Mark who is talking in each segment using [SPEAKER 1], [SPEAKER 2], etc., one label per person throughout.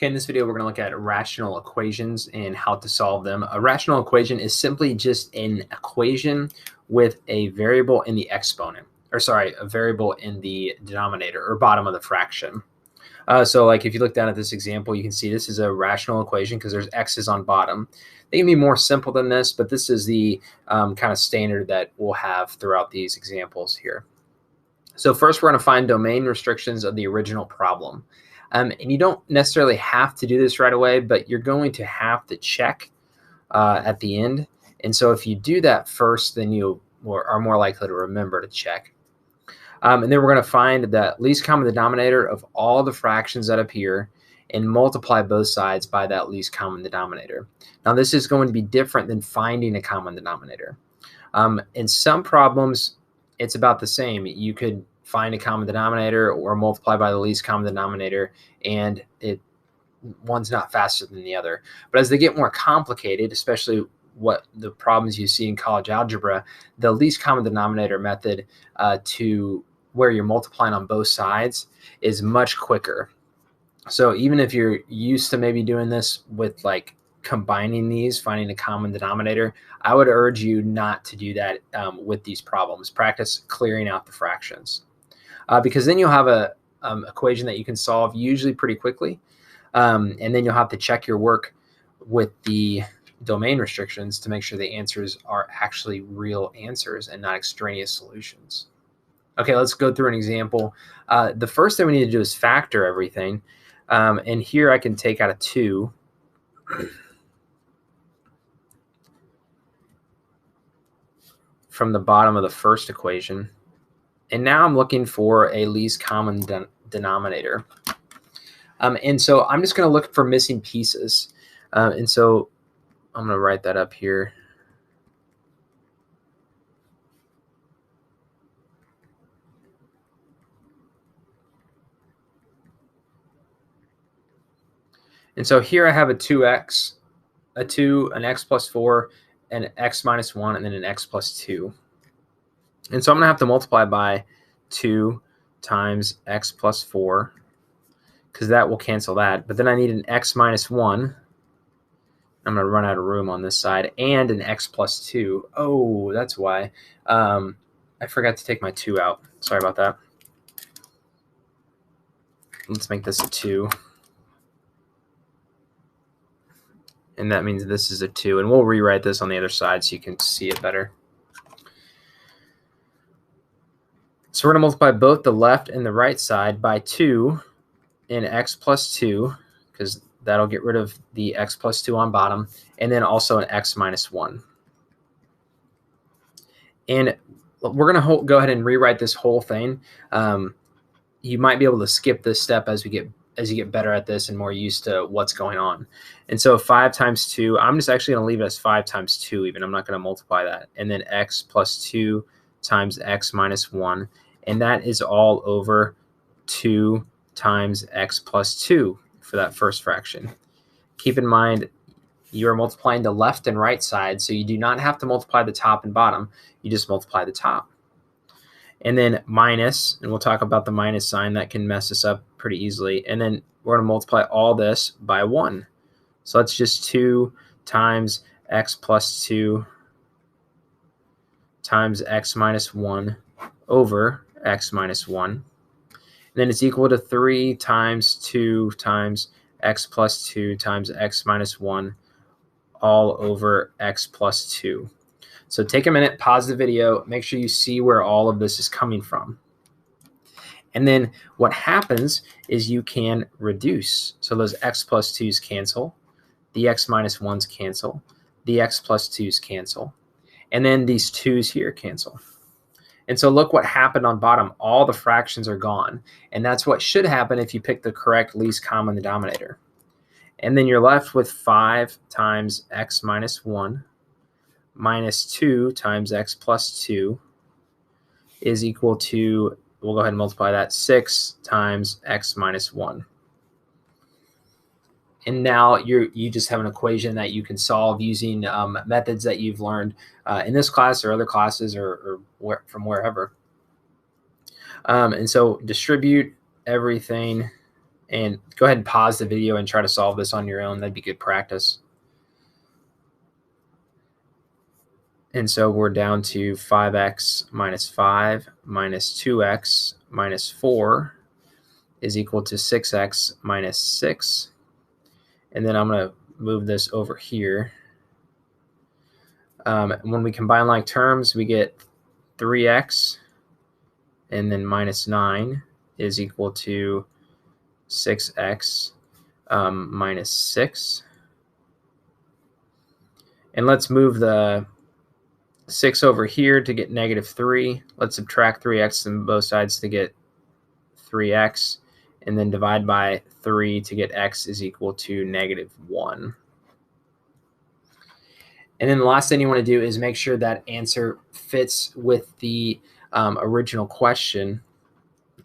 [SPEAKER 1] Okay, in this video, we're going to look at rational equations and how to solve them. A rational equation is simply just an equation with a variable in the exponent, or sorry, a variable in the denominator or bottom of the fraction. So like if you look down at this example, you can see this is a rational equation because there's x's on bottom. They can be more simple than this, but this is the kind of standard that we'll have throughout these examples here. So first, we're going to find domain restrictions of the original problem. And you don't necessarily have to do this right away, but you're going to have to check at the end. And so if you do that first, then you are more likely to remember to check. And then we're going to find the least common denominator of all the fractions that appear and multiply both sides by that least common denominator. Now, this is going to be different than finding a common denominator. In some problems, it's about the same. You could find a common denominator or multiply by the least common denominator, and one's not faster than the other. But as they get more complicated, especially what the problems you see in college algebra, the least common denominator method to where you're multiplying on both sides is much quicker. So even if you're used to maybe doing this with like combining these, finding a common denominator, I would urge you not to do that with these problems. Practice clearing out the fractions because then you'll have a equation that you can solve usually pretty quickly. And then you'll have to check your work with the domain restrictions to make sure the answers are actually real answers and not extraneous solutions. Okay, let's go through an example. The first thing we need to do is factor everything. And here I can take out a 2. From the bottom of the first equation. And now I'm looking for a least common denominator. And so I'm just going to look for missing pieces. And so I'm going to write that up here. And so here I have a 2x, a 2, an x plus 4, an x minus 1, and then an x plus 2. And so I'm going to have to multiply by 2 times x plus 4 because that will cancel that. But then I need an x minus 1. I'm going to run out of room on this side, and an x plus 2. Oh, that's why. I forgot to take my 2 out. Sorry about that. Let's make this a 2. And that means this is a 2. And we'll rewrite this on the other side so you can see it better. So we're going to multiply both the left and the right side by 2 in x plus 2, because that'll get rid of the x plus 2 on bottom, and then also an x minus 1. And we're going to go ahead and rewrite this whole thing. You might be able to skip this step as you get better at this and more used to what's going on. And so 5 times 2, I'm just actually going to leave it as 5 times 2 even. I'm not going to multiply that. And then x plus 2 times x minus 1. And that is all over 2 times x plus 2 for that first fraction. Keep in mind, you are multiplying the left and right side, so you do not have to multiply the top and bottom. You just multiply the top. And then minus, and we'll talk about the minus sign. That can mess us up pretty easily. And then we're going to multiply all this by 1. So that's just 2 times x plus 2 times x minus 1 over x minus 1. And then it's equal to 3 times 2 times x plus 2 times x minus 1 all over x plus 2. So take a minute, pause the video, make sure you see where all of this is coming from. And then what happens is you can reduce. So those x plus 2's cancel, the x minus 1's cancel, the x plus 2's cancel, and then these 2's here cancel. And so look what happened on bottom. All the fractions are gone. And that's what should happen if you pick the correct least common denominator. And then you're left with 5 times x minus 1 minus 2 times x plus 2 is equal to, we'll go ahead and multiply that, 6 times x minus 1. And now you just have an equation that you can solve using methods that you've learned in this class or other classes or from wherever. And so distribute everything And go ahead and pause the video and try to solve this on your own. That'd be good practice. And so we're down to 5x minus 5 minus 2x minus 4 is equal to 6x minus 6. And then I'm going to move this over here. When we combine like terms, we get 3x and then minus 9 is equal to 6x minus 6. And let's move the 6 over here to get negative 3. Let's subtract 3x on both sides to get 3x, and then divide by 3 to get x is equal to negative 1. And then the last thing you want to do is make sure that answer fits with the original question.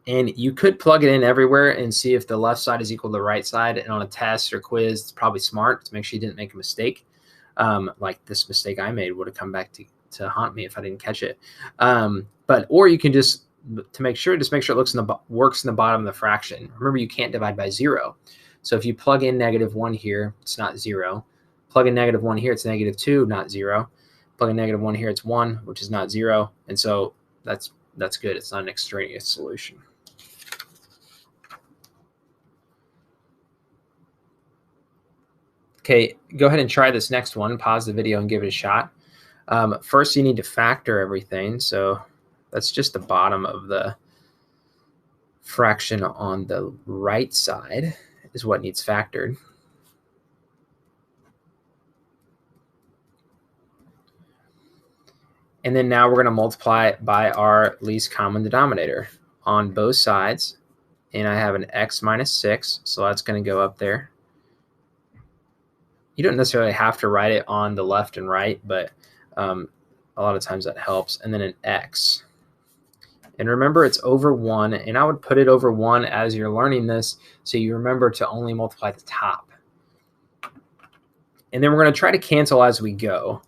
[SPEAKER 1] And you could plug it in everywhere and see if the left side is equal to the right side. And on a test or quiz, it's probably smart to make sure you didn't make a mistake. Like this mistake I made would have come back to haunt me if I didn't catch it. Or you can just, to make sure, just make sure it works in the bottom of the fraction. Remember, you can't divide by 0. So if you plug in negative 1 here, it's not 0. Plug in negative 1 here, it's negative 2, not 0. Plug in negative 1 here, it's 1, which is not 0. And so that's good. It's not an extraneous solution. Okay, go ahead and try this next one. Pause the video and give it a shot. First, you need to factor everything. So that's just the bottom of the fraction on the right side is what needs factored. And then now we're going to multiply it by our least common denominator on both sides. And I have an x minus 6, so that's going to go up there. You don't necessarily have to write it on the left and right, but a lot of times that helps. And then an x. And remember, it's over 1, and I would put it over 1 as you're learning this, so you remember to only multiply the top. And then we're going to try to cancel as we go.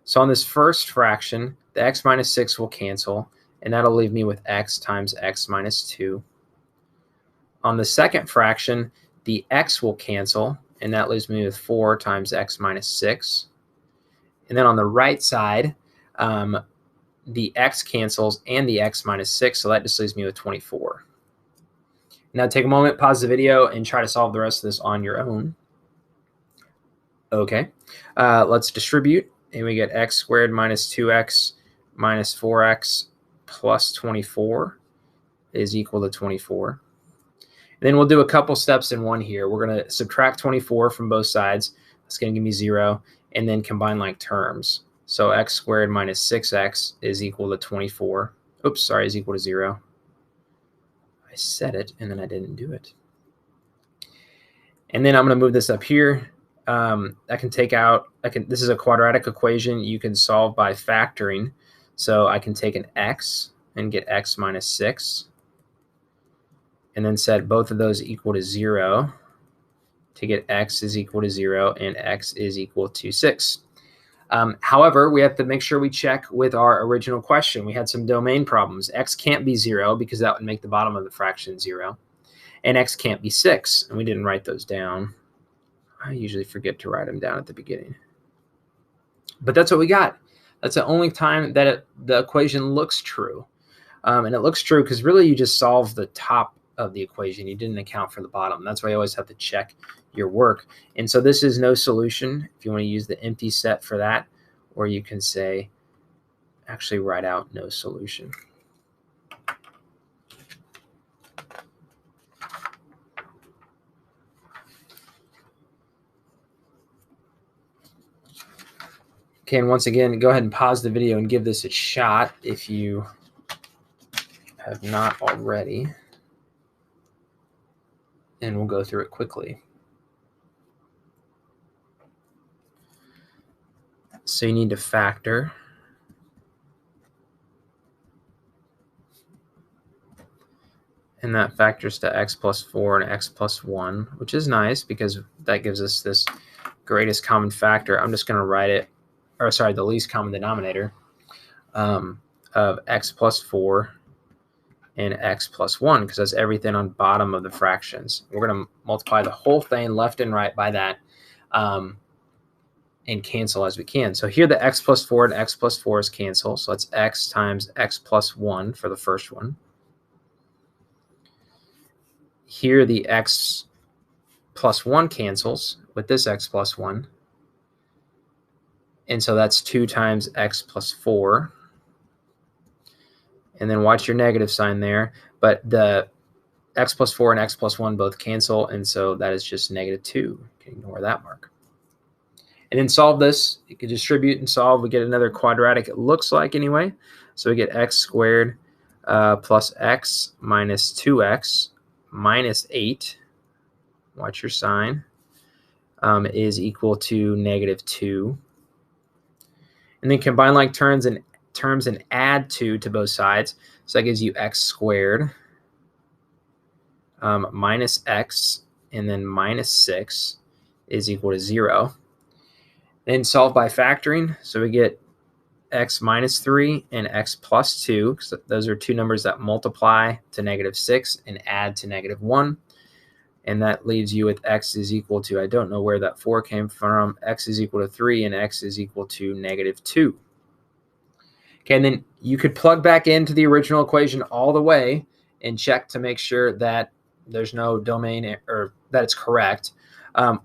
[SPEAKER 1] So on this first fraction, the x minus 6 will cancel, and that'll leave me with x times x minus 2. On the second fraction, the x will cancel, and that leaves me with 4 times x minus 6. And then on the right side, the x cancels and the x minus 6, so that just leaves me with 24. Now take a moment, pause the video, and try to solve the rest of this on your own. Okay, let's distribute, and we get x squared minus 2x minus 4x plus 24 is equal to 24. And then we'll do a couple steps in one here. We're going to subtract 24 from both sides. That's going to give me 0, and then combine like terms. So x squared minus 6x is equal to 24. Oops, sorry, is equal to 0. I said it, and then I didn't do it. And then I'm going to move this up here. I can take out, this is a quadratic equation you can solve by factoring. So I can take an x and get x minus 6. And then set both of those equal to 0 to get x is equal to 0 and x is equal to 6. However, we have to make sure we check with our original question. We had some domain problems. X can't be 0 because that would make the bottom of the fraction 0. And x can't be 6, and we didn't write those down. I usually forget to write them down at the beginning. But that's what we got. That's the only time that the equation looks true. And it looks true because really you just solved the top of the equation. You didn't account for the bottom. That's why you always have to check your work. And so this is no solution if you want to use the empty set for that, or you can say, actually write out no solution. Okay, and once again, go ahead and pause the video and give this a shot if you have not already. And we'll go through it quickly. So you need to factor. And that factors to x plus 4 and x plus 1, which is nice because that gives us this greatest common factor. I'm just going to write it, or sorry, the least common denominator of x plus 4 and x plus 1, because that's everything on bottom of the fractions. We're going to multiply the whole thing left and right by that and cancel as we can. So here the x plus 4 and x plus 4 is cancel. So that's x times x plus 1 for the first one. Here the x plus 1 cancels with this x plus 1. And so that's 2 times x plus 4. And then watch your negative sign there. But the x plus 4 and x plus 1 both cancel, and so that is just negative 2. You can ignore that mark. And then solve this. You can distribute and solve. We get another quadratic, it looks like anyway. So we get x squared plus x minus 2x minus 8. Watch your sign. Is equal to negative 2. And then combine like terms and add 2 to both sides. So that gives you x squared minus x and then minus 6 is equal to 0. Then solve by factoring. So we get x minus 3 and x plus 2, because those are two numbers that multiply to negative 6 and add to negative 1. And that leaves you with x is equal to, I don't know where that 4 came from, x is equal to 3 and x is equal to negative 2. Okay, and then you could plug back into the original equation all the way and check to make sure that there's no domain or that it's correct.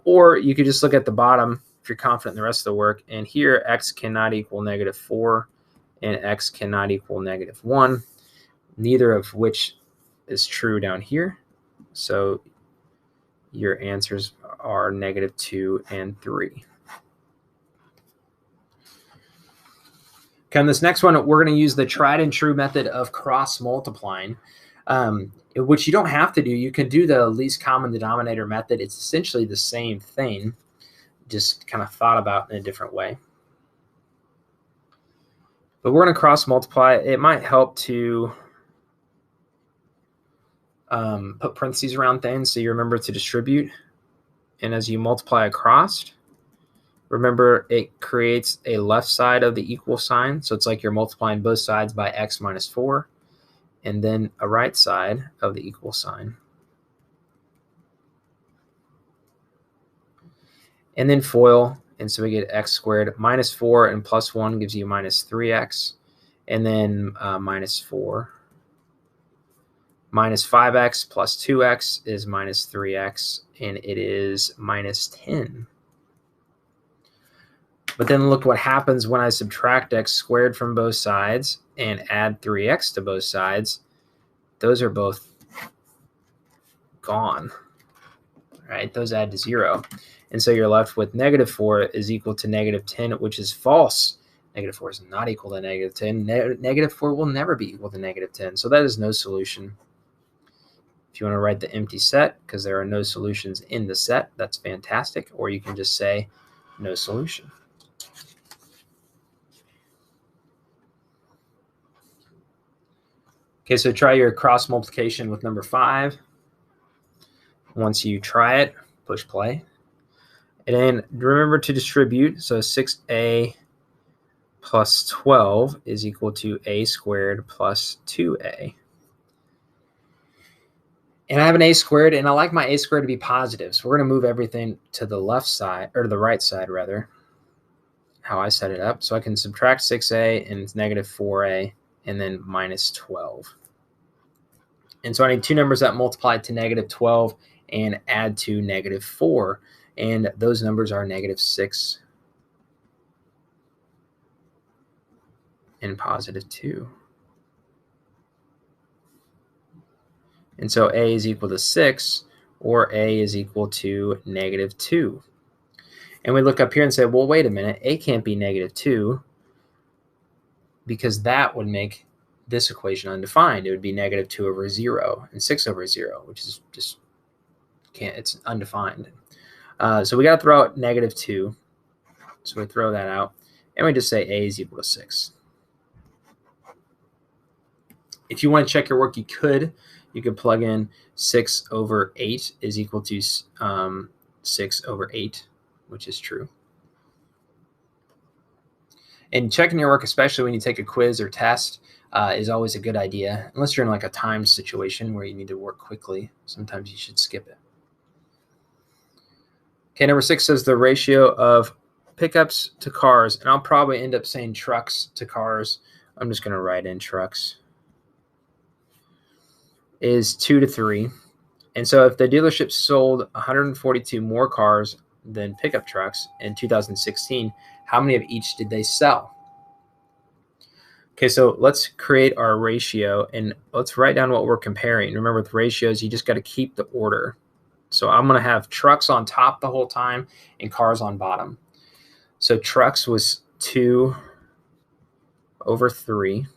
[SPEAKER 1] Or you could just look at the bottom if you're confident in the rest of the work. And here, x cannot equal negative 4 and x cannot equal negative 1, neither of which is true down here. So your answers are negative 2 and 3. Okay, on this next one, we're going to use the tried and true method of cross multiplying, which you don't have to do. You can do the least common denominator method. It's essentially the same thing, just kind of thought about in a different way. But we're going to cross multiply. It might help to put parentheses around things so you remember to distribute. And as you multiply across, remember it creates a left side of the equal sign. So it's like you're multiplying both sides by x minus 4, and then a right side of the equal sign. And then FOIL, and so we get x squared minus 4 and plus 1 gives you minus 3x, and then minus 4. Minus 5x plus 2x is minus 3x, and it is minus 10. But then look what happens when I subtract x squared from both sides and add 3x to both sides. Those are both gone, right? Those add to 0. And so you're left with negative 4 is equal to negative 10, which is false. Negative 4 is not equal to negative 10. Negative 4 will never be equal to negative 10. So that is no solution. If you want to write the empty set, because there are no solutions in the set, that's fantastic. Or you can just say no solution. Okay, so try your cross multiplication with number 5. Once you try it, push play. And then remember to distribute. So 6a plus 12 is equal to a squared plus 2a. And I have an a squared, and I like my a squared to be positive. So we're going to move everything to the left side, or to the right side, rather, how I set it up. So I can subtract 6a, and it's negative 4a, and then minus 12. And so I need two numbers that multiply to negative 12 and add to negative 4. And those numbers are negative 6 and positive 2. And so a is equal to 6, or a is equal to negative 2. And we look up here and say, well, wait a minute, a can't be negative 2, because that would make this equation undefined. It would be negative 2 over 0 and 6 over 0, which is just can't, it's undefined. So we got to throw out negative 2. So we throw that out, and we just say a is equal to 6. If you want to check your work, you could plug in 6 over 8 is equal to 6 over 8, which is true. And checking your work, especially when you take a quiz or test, is always a good idea, unless you're in like a timed situation where you need to work quickly. Sometimes you should skip it. Okay, number 6 says the ratio of pickups to cars, and I'll probably end up saying trucks to cars. I'm just going to write in trucks, is 2 to 3. And so if the dealership sold 142 more cars than pickup trucks in 2016, how many of each did they sell? Okay, so let's create our ratio and let's write down what we're comparing. Remember, with ratios, you just got to keep the order. So I'm going to have trucks on top the whole time and cars on bottom. So trucks was 2 over 3.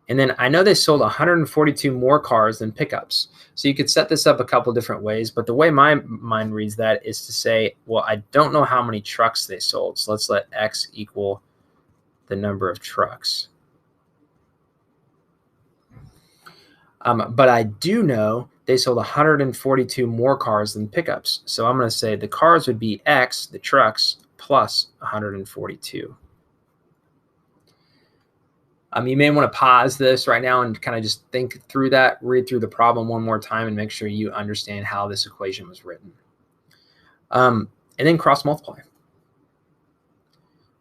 [SPEAKER 1] And then I know they sold 142 more cars than pickups. So you could set this up a couple different ways, but the way my mind reads that is to say, well, I don't know how many trucks they sold. So let's let X equal the number of trucks. But I do know they sold 142 more cars than pickups. So I'm going to say the cars would be X, the trucks, plus 142. You may want to pause this right now and kind of just think through that, read through the problem one more time, and make sure you understand how this equation was written. And then cross multiply.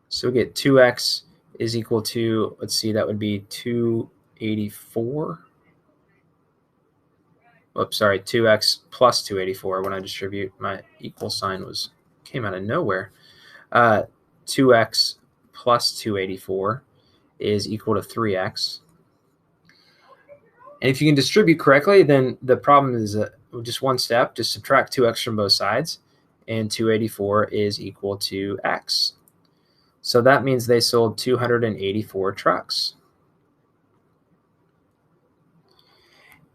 [SPEAKER 1] So we get 2x is equal to, let's see, that would be 284. Oops, sorry, 2x plus 284. When I distribute, my equal sign came out of nowhere. 2x plus 284 is equal to 3x. And if you can distribute correctly, then the problem is just one step. Just subtract 2x from both sides, and 284 is equal to x. So that means they sold 284 trucks.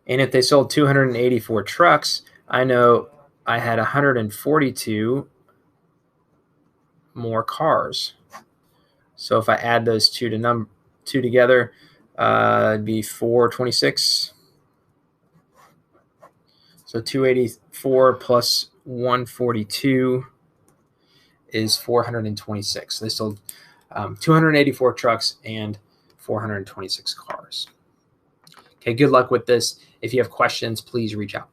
[SPEAKER 1] And if they sold 284 trucks, I know I had 142 more cars. So if I add those two together, it'd be 426. So 284 plus 142 is 426. They sold 284 trucks and 426 cars. Okay, good luck with this. If you have questions, please reach out.